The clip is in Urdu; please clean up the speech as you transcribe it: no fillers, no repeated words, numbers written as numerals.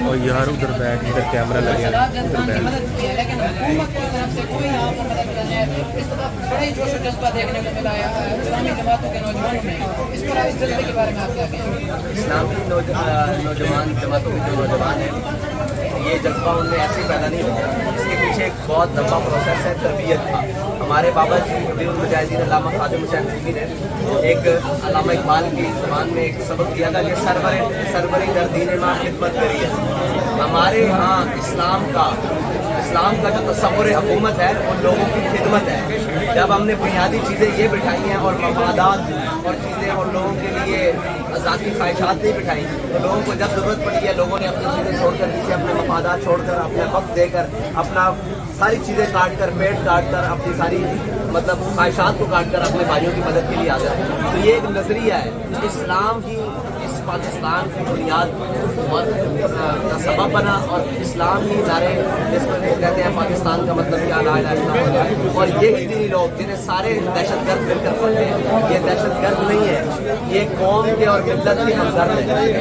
اور یار ادھر بیٹھ ادھر کیمرہ لگا ادھر بیٹھ لیکن حکومت کی طرف سے کوئی یہاں پر مدد نہیں ہے. اس طرح بڑا ہی جوش و جذبہ دیکھنے کو ملا ہے اسلامی جماعتوں کے نوجوانوں میں. اس پر اس جذبے کے بارے میں آپ کیا کہیں؟ اسلامی نوجوان جماعتوں کے جو نوجوان ہیں یہ جذبہ ان میں ایسے ہی پیدا نہیں ہوتا. اس کے پیچھے ایک بہت لمبا پروسیس ہے تربیت کا. ہمارے بابا جی حبیب المجاہدین علامہ خادم حسین رضوی نے ایک علامہ اقبال کی زبان میں ایک سبق دیا تھا کہ سربری در دین ماں خدمت کری ہے. ہمارے ہاں اسلام کا جو تصور حکومت ہے ان لوگوں کی خدمت ہے. جب ہم نے بنیادی چیزیں یہ بٹھائی ہیں اور مفادات اور چیزیں اور لوگوں کے لیے ذاتی خواہشات نہیں بٹھائی تو لوگوں کو جب ضرورت پڑی ہے لوگوں نے اپنی چیزیں چھوڑ کر دیجیے اپنے مفادات چھوڑ کر اپنے وقت دے کر اپنا ساری چیزیں کاٹ کر پیٹ کاٹ کر اپنی ساری خواہشات کو کاٹ کر اپنے بھائیوں کی مدد کے لیے آ جائے. تو یہ ایک نظریہ ہے. اسلام ہی اس پاکستان کی بنیاد اور کا سبب بنا اور اسلام ہی نعرے جس میں کہتے ہیں پاکستان کا مطلب کیا لا الہ الا اللہ ہے. اور یہی دینی لوگ جنہیں سارے دہشت گرد مل کر پڑھتے ہیں یہ دہشت گرد نہیں ہے, یہ قوم کے اور ملت کے ہمدرد ہیں.